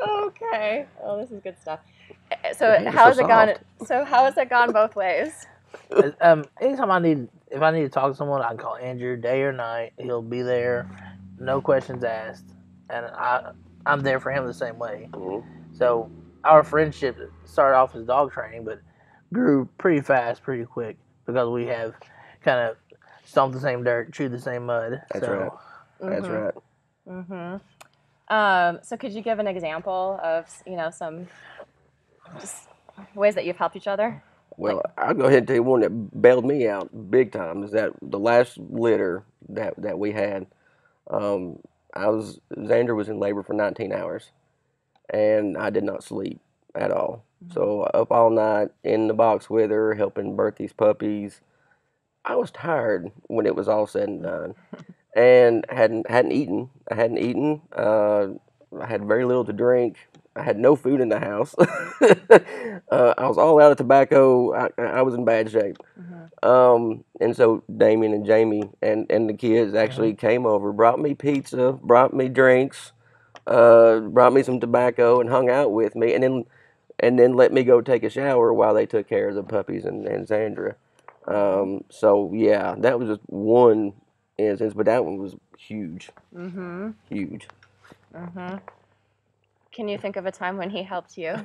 Okay. Oh, this is good stuff. So how has it gone? So how has it gone both ways? Anytime if I need to talk to someone, I can call Andrew day or night. He'll be there, no questions asked, and I'm there for him the same way. So our friendship started off as dog training, but grew pretty fast, pretty quick, because we have kind of stomped the same dirt, chewed the same mud. That's right. That's right. So could you give an example of some just ways that you've helped each other? Well, I'll go ahead and tell you one that bailed me out big time is that the last litter that we had, Xandra was in labor for 19 hours, and I did not sleep at all. So up all night in the box with her, helping birth these puppies. I was tired when it was all said and done, and hadn't eaten. I hadn't eaten. I had very little to drink. I had no food in the house. I was all out of tobacco. I was in bad shape. And so Damien and Jamie and the kids actually came over, brought me pizza, brought me drinks, brought me some tobacco, and hung out with me, and then let me go take a shower while they took care of the puppies and Xandra. So yeah, that was just one instance, but that one was huge. Huge. Can you think of a time when he helped you?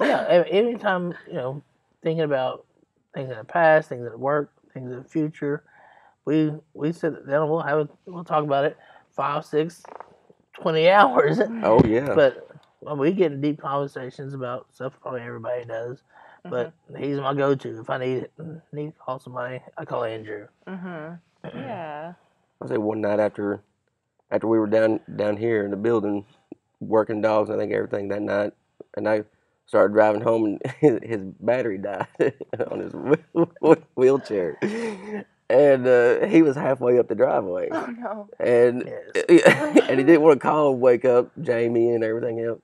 Yeah, anytime, thinking about things in the past, things at work, things in the future, we sit down and we'll talk about it 5, 6, 20 hours. Oh yeah. But Well, we get in deep conversations about stuff probably everybody does, but he's my go-to. If I need to call somebody, I call Andrew. Yeah. I say one night after we were down here in the building working dogs, I think everything that night, and I started driving home, and his battery died on his wheelchair, and he was halfway up the driveway. Oh no! And and he didn't want to call and wake up Jamie and everything else,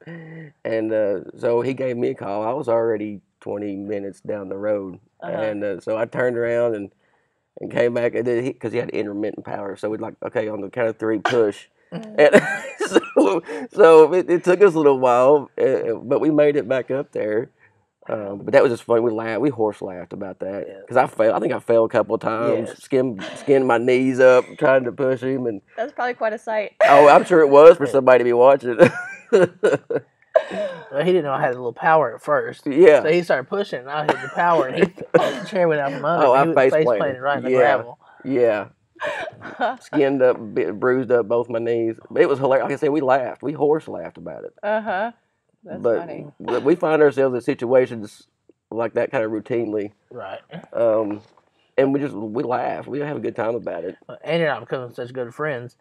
and so he gave me a call. I was already 20 minutes down the road, and so I turned around and came back, and then because he had intermittent power, so we'd like, okay, on the count of 3, push. And so it took us a little while, but we made it back up there. But that was just funny. We horse laughed about that because I think I fell a couple of times, skinned my knees up trying to push him, and that's probably quite a sight. Oh, I'm sure it was for somebody to be watching. Well, he didn't know I had a little power at first. Yeah. So he started pushing, and I hit the power, and the chair went out from under. Oh, I I face planted right in the gravel. Yeah. Skinned up, bruised up both my knees. But it was hilarious. Like I said, we laughed. We horse laughed about it. That's funny. But we find ourselves in situations like that kind of routinely. Right. And we laugh. We have a good time about it. Andy and I become such good friends.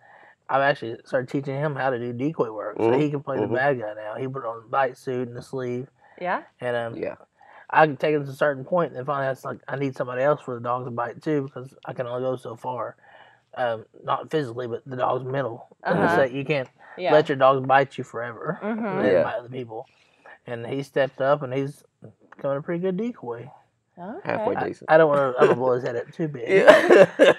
I've actually started teaching him how to do decoy work, so he can play the bad guy now. He put on a bite suit and the sleeve. Yeah. And I can take it to a certain point, and then finally it's like I need somebody else for the dog to bite too, because I can only go so far. Not physically, but the dog's mental. So you can't let your dogs bite you forever. They bite other people. And he stepped up, and he's becoming a pretty good decoy. Okay. Halfway decent. I don't want to blow his head up too big. Yeah.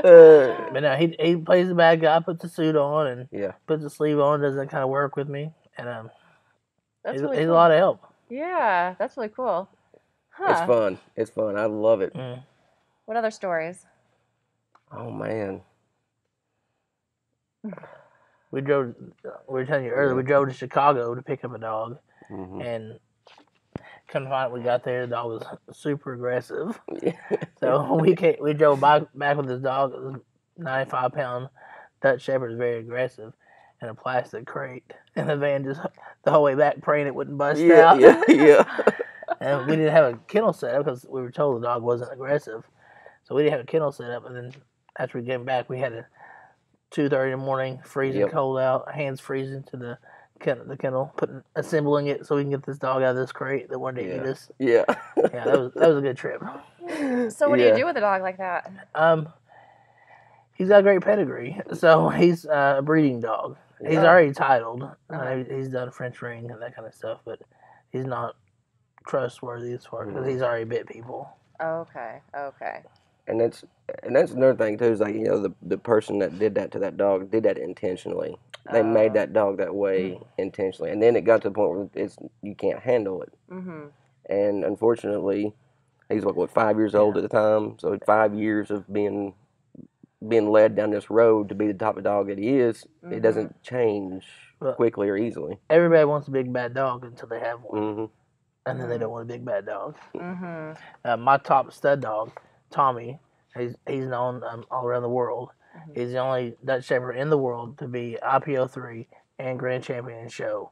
But no, he plays the bad guy, puts the suit on, and puts the sleeve on, does that kind of work with me. And that's he's really cool. a lot of help. Yeah, that's really cool. Huh. It's fun. It's fun. I love it. What other stories? Oh, man. We were telling you earlier, we drove to Chicago to pick up a dog, and come to find out we got there, the dog was super aggressive. So we drove back with this dog. It was a 95-pound Dutch Shepherd, was very aggressive, in a plastic crate. And the van just the whole way back praying it wouldn't bust out. And we didn't have a kennel set up because we were told the dog wasn't aggressive. So we didn't have a kennel set up, and then after we came back, we had a 2:30 in the morning, freezing cold out, hands freezing to the kennel, assembling it so we can get this dog out of this crate that wanted to eat us. Yeah. That was a good trip. So what do you do with a dog like that? He's got a great pedigree. So he's a breeding dog. He's already titled. He's done French ring and that kind of stuff, but he's not trustworthy as far because he's already bit people. Okay. And that's another thing too, is like, you know, the person that did that to that dog did that intentionally. They made that dog that way intentionally, and then it got to the point where you can't handle it. And unfortunately, he's what 5 years old at the time, so 5 years of being led down this road to be the type of dog that he is, it doesn't change quickly or easily. Everybody wants a big bad dog until they have one, and then they don't want a big bad dog. My top stud dog, Tommy, he's known all around the world. He's the only Dutch Shepherd in the world to be IPO 3 and Grand Champion Show.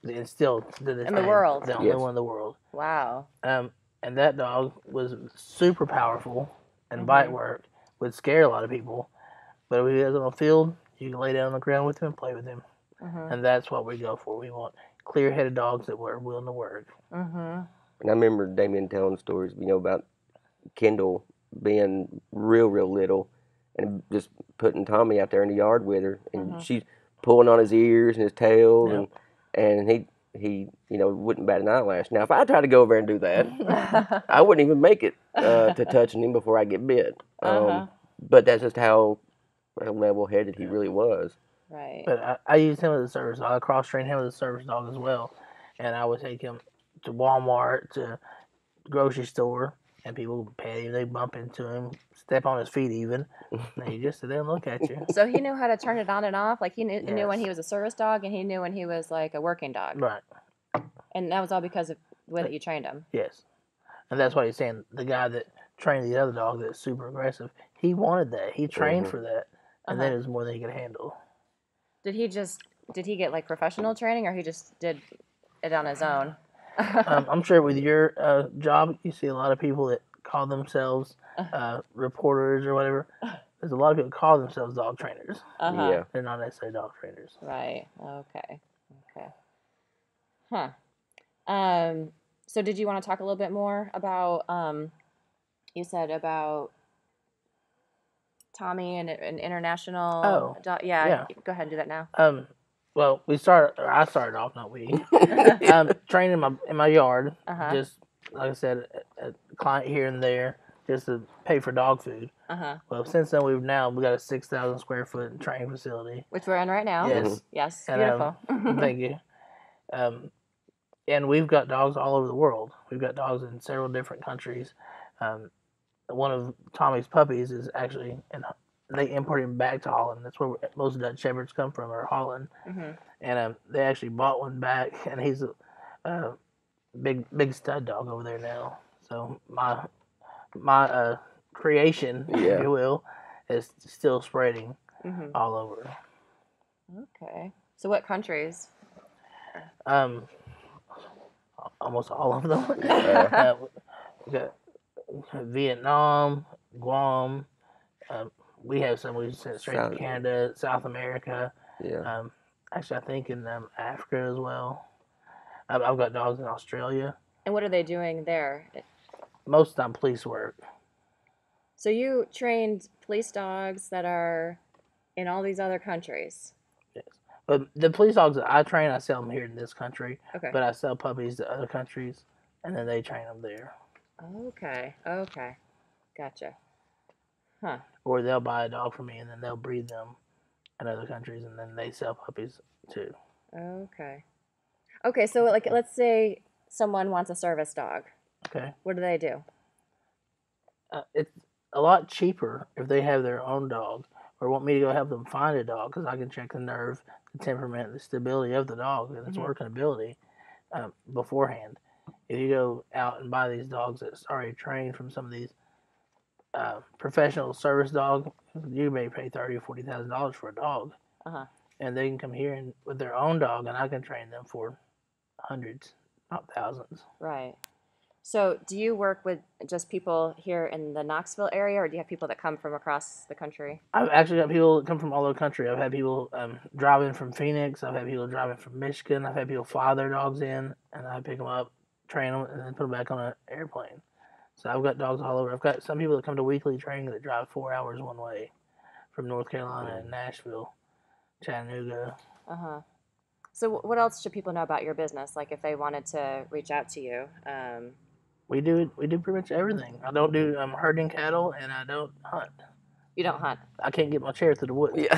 And still to this in the world, the only one in the world. Wow. And that dog was super powerful, and bite work would scare a lot of people. But if he was on the field, you can lay down on the ground with him and play with him. And that's what we go for. We want clear-headed dogs that were willing to work. And I remember Damien telling stories, you know, about Kendall being real little and just putting Tommy out there in the yard with her, and she's pulling on his ears and his tail, and he you know, wouldn't bat an eyelash. Now, if I tried to go over there and do that, I wouldn't even make it to touching him before I get bit. But that's just how level-headed he really was. Right. But I used him as a service dog. I cross-trained him as a service dog as well. And I would take him to Walmart, to the grocery store, and people would pet him. They bump into him, step on his feet even. And he just sit there and look at you. So he knew how to turn it on and off? Like he knew when he was a service dog, and he knew when he was like a working dog? Right. And that was all because of the way that you trained him? Yes. And that's why he's saying the guy that trained the other dog that's super aggressive, he wanted that. He trained for that. And then it was more than he could handle. Did he just did he get like professional training, or he just did it on his own? I'm sure with your job, you see a lot of people that call themselves reporters or whatever. There's a lot of people that call themselves dog trainers. Yeah. They're not necessarily dog trainers. Right. Okay. Huh. So did you want to talk a little bit more about, you said about Tommy and an international dog? Yeah. Go ahead and do that now. Well, I started off, not we, training in my yard, just, like I said, a client here and there, just to pay for dog food. Well, since then, we got a 6,000 square foot training facility. Which we're in right now. Yes. Yes, And, beautiful. Thank you. And we've got dogs all over the world. We've got dogs in several different countries. One of Tommy's puppies is actually they import him back to Holland. That's where most Dutch Shepherds come from, or Holland. And they actually bought one back, and he's a big stud dog over there now. So my creation, if you will, is still spreading all over. Okay. So what countries? Almost all of them. We got Vietnam, Guam. We have some we sent straight to Canada, South America. Yeah. Actually, I think in Africa as well. I've got dogs in Australia. And what are they doing there? Most of the time, police work. So you trained police dogs that are in all these other countries? Yes. But the police dogs that I train, I sell them here in this country. Okay. But I sell puppies to other countries, and then they train them there. Okay. Gotcha. Huh. Or they'll buy a dog from me, and then they'll breed them in other countries, and then they sell puppies too. Okay, so like, let's say someone wants a service dog. Okay. What do they do? It's a lot cheaper if they have their own dog, or want me to go help them find a dog, because I can check the nerve, the temperament, the stability of the dog, and its working ability beforehand. If you go out and buy these dogs that's already trained from some of these professional service dogs, you may pay $30,000 or $40,000 for a dog, and they can come here with their own dog, and I can train them for hundreds, not thousands. Right. So do you work with just people here in the Knoxville area, or do you have people that come from across the country? I've actually got people that come from all over the country. I've had people driving from Phoenix. I've had people driving from Michigan. I've had people fly their dogs in, and I pick them up, train them, and then put them back on an airplane. So I've got dogs all over. I've got some people that come to weekly training that drive 4 hours one way from North Carolina and Nashville, Chattanooga. So what else should people know about your business? Like if they wanted to reach out to you? We do pretty much everything. I don't do herding cattle, and I don't hunt. You don't hunt? I can't get my chair through the woods. Yeah.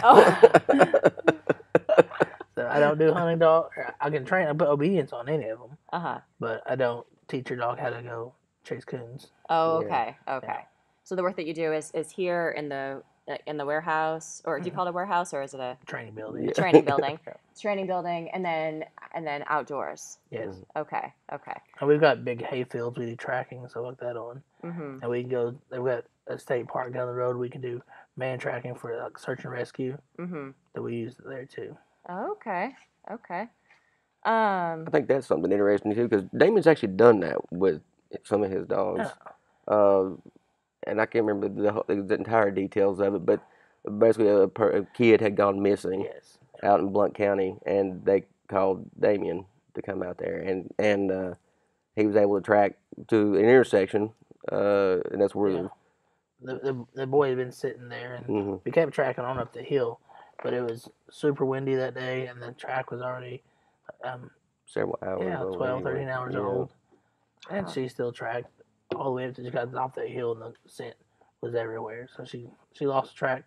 So I don't do hunting dog. I can train. I put obedience on any of them. But I don't teach your dog how to go chase coons. Oh, okay. Yeah. So the work that you do is here in the warehouse, or do you call it a warehouse, or is it a training building? Training building. Training building, and then outdoors. Yes. Okay. And we've got big hay fields we do tracking and stuff like that on. And we can go. They've got a state park down the road. We can do man tracking for like search and rescue. That we use there too. Okay. I think that's something interesting too, because Damien's actually done that with some of his dogs. And I can't remember the entire details of it, but basically a kid had gone missing out in Blount County, and they called Dameon to come out there, and he was able to track to an intersection, and that's where the boy had been sitting there, and we kept tracking on up the hill, but it was super windy that day, and the track was already several hours 12, 13 hours old, and she still tracked all the way up to she got off that hill, and the scent was everywhere. So she lost track,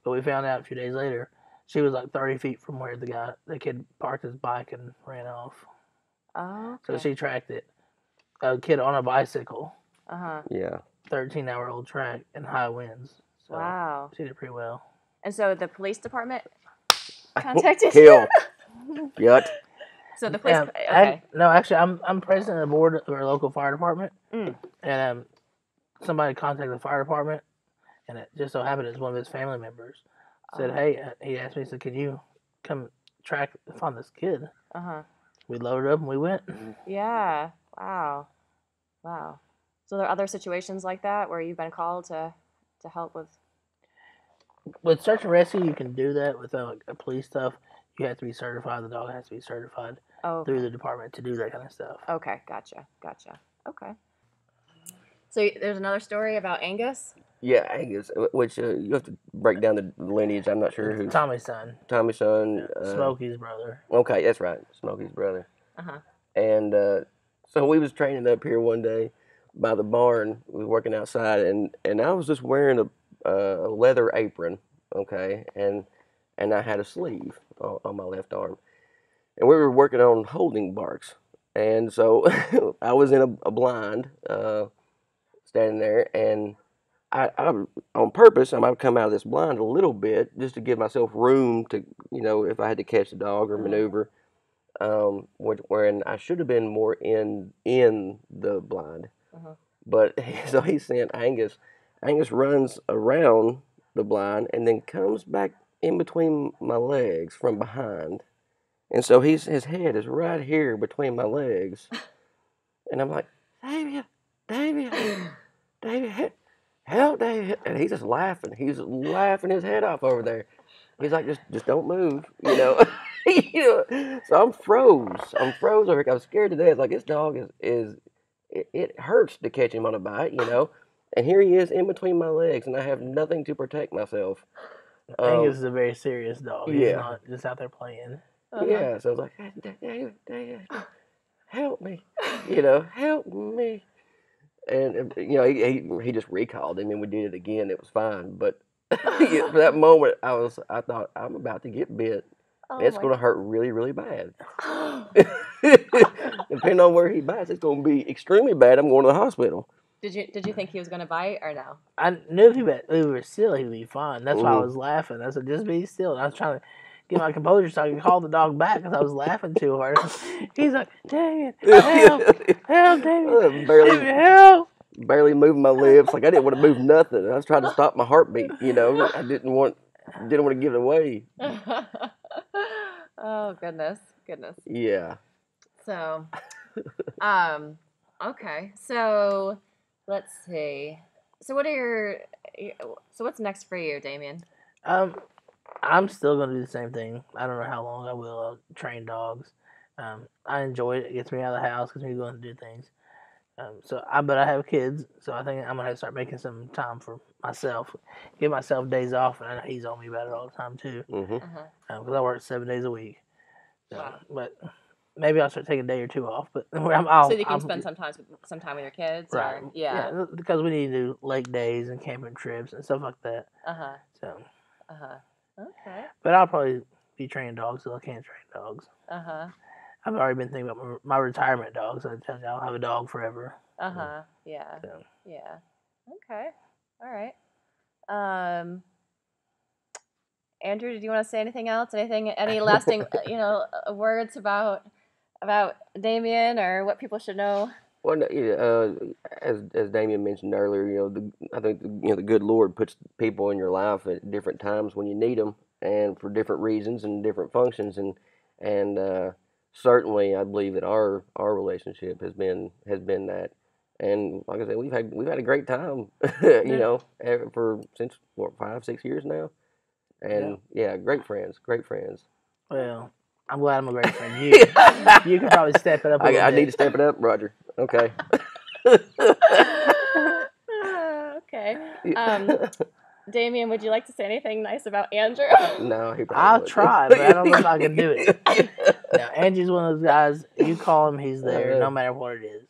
but we found out a few days later she was like 30 feet from where the kid parked his bike and ran off. Oh. So she tracked it. A kid on a bicycle. 13-hour-old track in high winds. So wow. She did pretty well. And so the police department contacted you? Yep. So the police. Actually, I'm president of the board of our local fire department, and somebody contacted the fire department, and it just so happened it's one of his family members. Said, hey, he asked me, he said, can you come found this kid. Uh-huh. We loaded up and we went. Yeah. Wow. Wow. So there are other situations like that where you've been called to help with? With search and rescue, you can do that. With police stuff, you have to be certified. The dog has to be certified through the department to do that kind of stuff. Okay, gotcha. Okay. So there's another story about Angus? Yeah, Angus, which you have to break down the lineage. I'm not sure who. Tommy's son. Tommy's son. Smokey's brother. Okay, that's right. Smokey's brother. Uh-huh. And so we was training up here one day by the barn. We were working outside, and I was just wearing a leather apron, okay, and I had a sleeve on my left arm. And we were working on holding barks. And so I was in a blind, standing there, and I on purpose, I might come out of this blind a little bit just to give myself room to, if I had to catch the dog or maneuver, wherein I should have been more in the blind. Uh-huh. But so he sent Angus. Angus runs around the blind and then comes back in between my legs from behind. And so his head is right here between my legs. And I'm like, Dameon, help, Dameon. And he's just laughing. He's laughing his head off over there. He's like, just don't move, So I'm froze over here. I was scared to death. Like, this dog it hurts to catch him on a bite, And here he is in between my legs, and I have nothing to protect myself. Angus is a very serious dog. He's not just out there playing. Uh-huh. Yeah, so I was like, David, help me, help me. And, he just recalled him, and we did it again. It was fine. But for that moment, I thought, I'm about to get bit. It's going to hurt really, really bad. Depending on where he bites, it's going to be extremely bad. I'm going to the hospital. Did you think he was going to bite or no? I knew if we were still, he'd be fine. That's why I was laughing. I said, just be still. And I was trying to get my composure so I could call the dog back because I was laughing too hard. He's like, Damien, help, Damien, help. Barely moving my lips. Like, I didn't want to move nothing. I was trying to stop my heartbeat, I didn't want to give it away. Oh, goodness. Yeah. So, okay. So, let's see. So what's next for you, Damien? I'm still going to do the same thing. I don't know how long I will. I'll train dogs. I enjoy it. It gets me out of the house, gets me going to do things. But I have kids, so I think I'm going to have to start making some time for myself. Give myself days off, and I know he's on me about it all the time, too. Because I work 7 days a week. So, wow. But maybe I'll start taking a day or two off. But so you can spend some time with your kids? Right. Or, yeah. Because we need to do lake days and camping trips and stuff like that. So. Okay. But I'll probably be training dogs, so I can't train dogs. I've already been thinking about my retirement dog, so I tell you I'll have a dog forever. Yeah. So. Yeah. Okay. All right. Andrew, did you want to say anything else? Any lasting, words about Dameon or what people should know? Well, as Damien mentioned earlier, I think the good Lord puts people in your life at different times when you need them, and for different reasons and different functions, and certainly I believe that our relationship has been that, and like I said, we've had a great time, since 5-6 years now, and great friends. Well, I'm glad I'm a great friend. You can probably step it up a little bit. I need to step it up, Roger. Okay. Okay. Damien, would you like to say anything nice about Andrew? No, I'll try, but I don't know if I can do it. Now, Andrew's one of those guys, you call him, he's there, no matter what it is.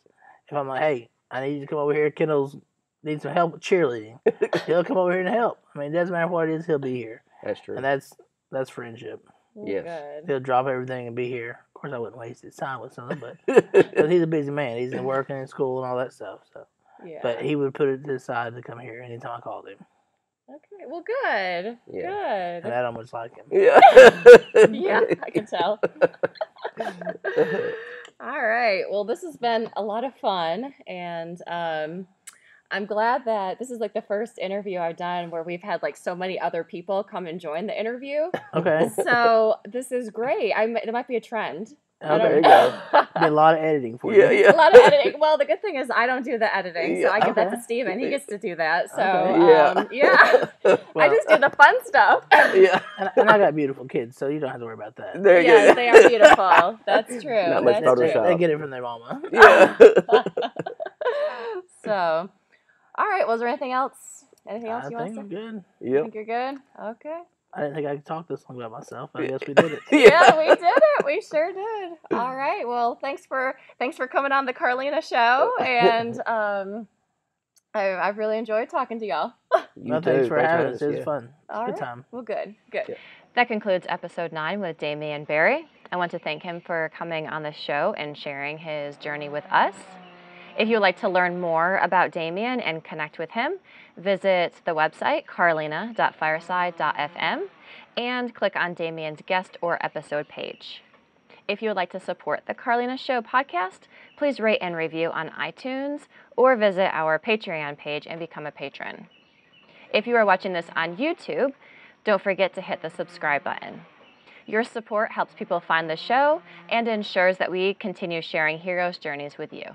If I'm like, hey, I need you to come over here, Kendall's needs some help with cheerleading, he'll come over here and help. I mean, it doesn't matter what it is, he'll be here. That's true. And that's friendship. Yes. Good. He'll drop everything and be here. Of course, I wouldn't waste his time with something, but he's a busy man. He's working in school and all that stuff. So, yeah. But he would put it to the side to come here anytime I called him. Okay. Well, good. Yeah. Good. And I almost like him. Yeah. Yeah, I can tell. All right. Well, this has been a lot of fun, and I'm glad that this is like the first interview I've done where we've had like so many other people come and join the interview. Okay. So this is great. It might be a trend. Okay. There you go. Be a lot of editing for you. Yeah. A lot of editing. Well, the good thing is I don't do the editing, so I give that to Steven. He gets to do that. So, yeah. Well, I just do the fun stuff. Yeah. And I got beautiful kids, so you don't have to worry about that. There you Yes, go. they are beautiful. That's true. Not much That's true. Photoshop. They get it from their mama. Yeah. So, all right. Was there anything else? Anything else you want to say? I'm good. You Yep. think you're good? Okay. I didn't think I could talk this long about myself, but I guess we did it. Yeah, we did it. We sure did. All right. Well, thanks for coming on the Carleena Show, and I've really enjoyed talking to y'all. Well, thanks for having us. It was fun. All Good right. time. Well, good. Yeah. That concludes episode 9 with Damien Berry. I want to thank him for coming on the show and sharing his journey with us. If you'd like to learn more about Damien and connect with him, visit the website carleena.fireside.fm and click on Damien's guest or episode page. If you would like to support the Carleena Show podcast, please rate and review on iTunes or visit our Patreon page and become a patron. If you are watching this on YouTube, don't forget to hit the subscribe button. Your support helps people find the show and ensures that we continue sharing heroes' journeys with you.